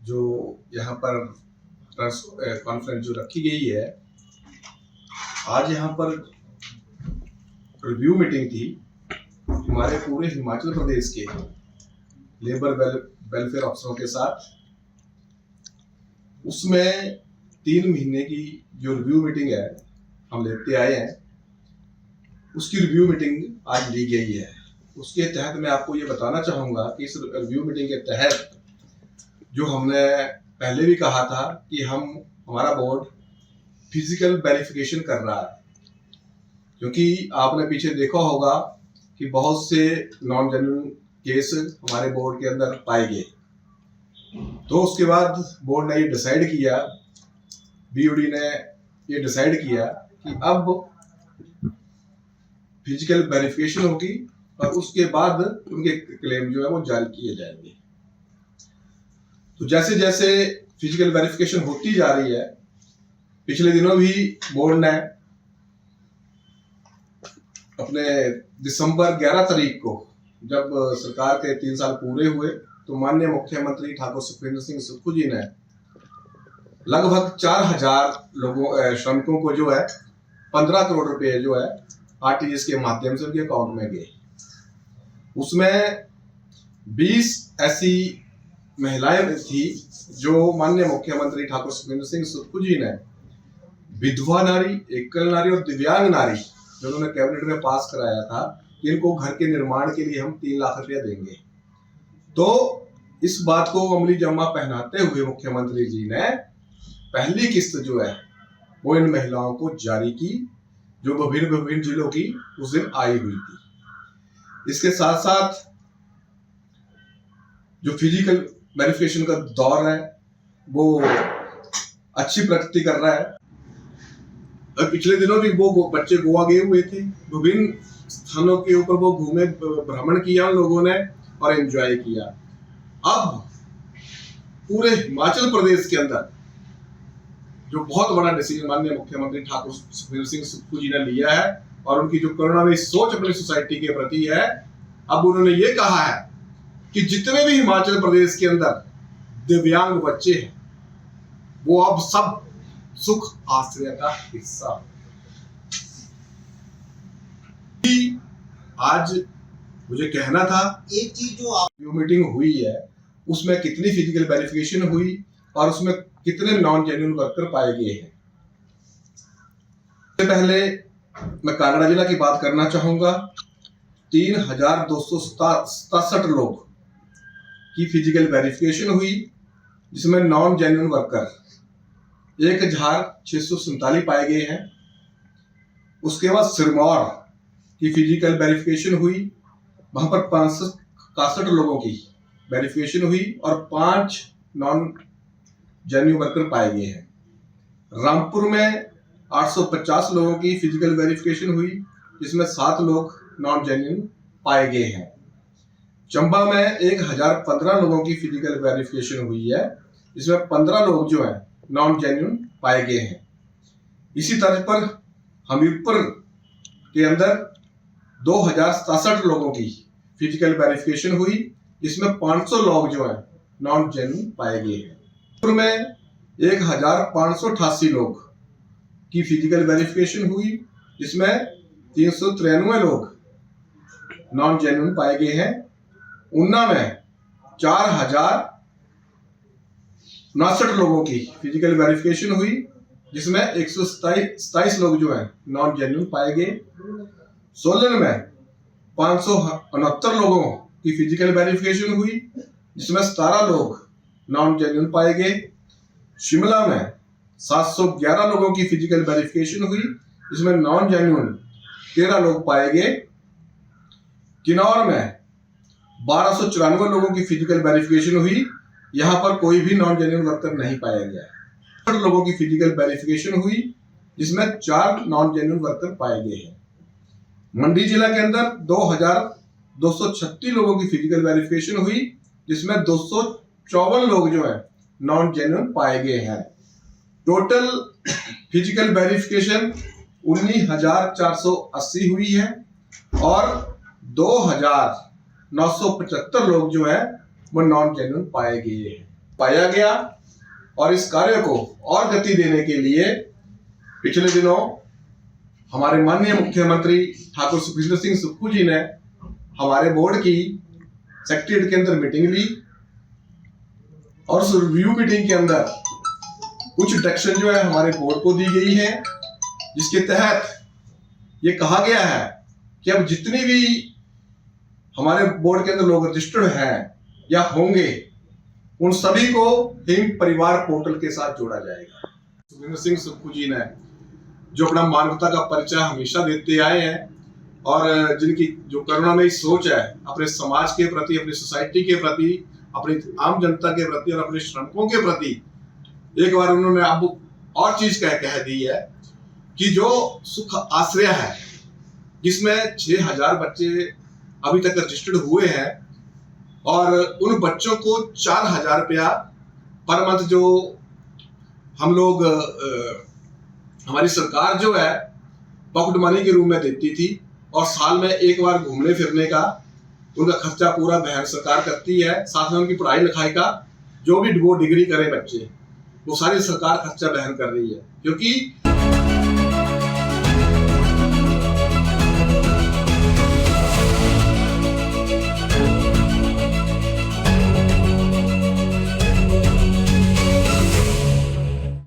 जो यहाँ पर प्रेस कॉन्फ्रेंस जो रखी गई है, आज यहाँ पर रिव्यू मीटिंग थी हमारे पूरे हिमाचल प्रदेश के लेबर वेलफेयर अफसरों के साथ। उसमें 3 महीने की जो रिव्यू मीटिंग है हम लेते आए हैं, उसकी रिव्यू मीटिंग आज ली गई है। उसके तहत मैं आपको ये बताना चाहूँगा कि इस रिव्यू मीटिंग के तहत जो हमने पहले भी कहा था कि हमारा बोर्ड फिजिकल वेरिफिकेशन कर रहा है, क्योंकि आपने पीछे देखा होगा कि बहुत से नॉन जेन्युइन केस हमारे बोर्ड के अंदर पाए गए। तो उसके बाद बोर्ड ने ये डिसाइड किया, बीओडी ने ये डिसाइड किया कि अब फिजिकल वेरिफिकेशन होगी और उसके बाद उनके क्लेम जो है वो जारी किए जाएंगे। तो जैसे जैसे फिजिकल वेरिफिकेशन होती जा रही है, पिछले दिनों भी बोर्ड ने अपने दिसंबर 11 तारीख को जब सरकार के 3 साल पूरे हुए तो माननीय मुख्यमंत्री ठाकुर सुखविंदर सिंह सुक्खू जी ने लगभग 4000 श्रमिकों को जो है 15 करोड़ रुपए जो है आरटीजीएस के माध्यम से उनके अकाउंट में गए। उसमें 20 ऐसी महिलाएं थी जो माननीय मुख्यमंत्री ठाकुर सुखविंदर सिंह सुक्खू जी ने विधवा नारी, एकल नारी और दिव्यांग नारी जो उन्होंने कैबिनेट में पास कराया था कि इनको घर के निर्माण के लिए हम 3 लाख रुपया देंगे। तो इस बात को अमली जमा पहनाते हुए मुख्यमंत्री जी ने पहली किस्त जो है वो इन महिलाओं को जारी की, जो विभिन्न जिलों की उस दिन आई हुई थी। इसके साथ साथ जो फिजिकल वेरिफिकेशन का दौर है वो अच्छी प्रगति कर रहा है। और पिछले दिनों भी वो बच्चे गोवा गए हुए थे, विभिन्न स्थानों के ऊपर वो घूमे, भ्रमण किया उन लोगों ने और एंजॉय किया। अब पूरे हिमाचल प्रदेश के अंदर जो बहुत बड़ा डिसीजन माननीय मुख्यमंत्री ठाकुर सुखविंदर सिंह सुक्खू जी ने लिया है और उनकी जो करुणामयी सोच अपनी सोसाइटी के प्रति है, अब उन्होंने ये कहा है कि जितने भी हिमाचल प्रदेश के अंदर दिव्यांग बच्चे हैं वो अब सब सुख आश्रय का हिस्सा। आज मुझे कहना था एक चीज जो आप मीटिंग हुई है उसमें कितनी फिजिकल वेरिफिकेशन हुई और उसमें कितने नॉन जेन्युइन वर्कर पाए गए हैं। सबसे पहले मैं कांगड़ा जिला की बात करना चाहूंगा। 3267 लोग की फिजिकल वेरिफिकेशन हुई, जिसमें नॉन जेन्युइन वर्कर 1647 पाए गए हैं। उसके बाद सिरमौर की फिजिकल वेरिफिकेशन हुई, वहां पर 561 लोगों की वेरिफिकेशन हुई और 5 नॉन जेन्युइन वर्कर पाए गए हैं। रामपुर में 850 लोगों की फिजिकल वेरिफिकेशन हुई, जिसमें 7 लोग नॉन जेन्युइन पाए गए हैं। चंबा में 1015 लोगों की फिजिकल वेरिफिकेशन हुई है, जिसमें 15 लोग जो हैं नॉन जेन्युइन पाए गए हैं। इसी तर्ज पर हमीरपुर के अंदर 2067 लोगों की फिजिकल वेरिफिकेशन हुई, जिसमें 500 लोग जो हैं नॉन जेन्युइन पाए गए हैं। हमीरपुर में 1588 लोग की फिजिकल वेरिफिकेशन हुई, जिसमें 393 लोग नॉन जेन्युइन पाए गए हैं। ऊना में 4059 लोगों की फिजिकल वेरिफिकेशन हुई, जिसमें 127 लोग जो हैं नॉन जेन्युइन पाए गए। सोलन में 569 लोगों की फिजिकल वेरिफिकेशन हुई, जिसमें 17 लोग नॉन जेन्युइन पाए गए। शिमला में 711 लोगों की फिजिकल वेरिफिकेशन हुई, जिसमें नॉन जेन्युइन 13 लोग पाए गए। किन्नौर में 1294 लोगों की फिजिकल वेरिफिकेशन हुई, यहां पर कोई भी नॉन जेन्युइन वर्कर नहीं पाया गया। 8 लोगों की फिजिकल वेरिफिकेशन हुई, जिसमें 4 नॉन जेन्युइन वर्कर पाए गए हैं। मंडी जिला के अंदर 2236 लोगों की फिजिकल वेरिफिकेशन हुई, जिसमें 254 लोग जो हैं नॉन जेन्युइन पाए गए हैं। टोटल फिजिकल वेरिफिकेशन 19,480 हुई है और 2,975 लोग जो है वो नॉन जेन्युइन पाए गए हैं। पाया गया और इस कार्य को और गति देने के लिए पिछले दिनों हमारे माननीय मुख्यमंत्री ठाकुर सुखविंदर सिंह सुक्खू जी ने हमारे बोर्ड की सेक्रेटरीट के अंदर मीटिंग ली और उस रिव्यू मीटिंग के अंदर कुछ डायरेक्शन जो है हमारे बोर्ड को दी गई है, जिसके तहत ये कहा गया है कि अब जितनी भी हमारे बोर्ड के अंदर लोग रजिस्टर्ड हैं या होंगे उन सभी को हिम परिवार पोर्टल के साथ जोड़ा जाएगा। सुखविंदर सिंह सुक्खू जी ने जो अपना मानवता का परिचय हमेशा देते आए हैं और जिनकी जो करुणामयी सोच है अपने समाज के प्रति, अपनी सोसाइटी के प्रति, अपनी आम जनता के प्रति और अपने श्रमिकों के प्रति, एक बार उन्होंने अब और चीज कह दी है कि जो सुख आश्रय है जिसमें 6000 बच्चे अभी तक रजिस्टर्ड हुए हैं और उन बच्चों को 4000 रुपया पर मंथ जो हम लोग हमारी सरकार जो है पॉकेट मनी के रूप में देती थी और साल में एक बार घूमने फिरने का उनका खर्चा पूरा बहन सरकार करती है, साथ में उनकी पढ़ाई लिखाई का जो भी वो डिग्री करें बच्चे वो सारी सरकार खर्चा बहन कर रही है। क्योंकि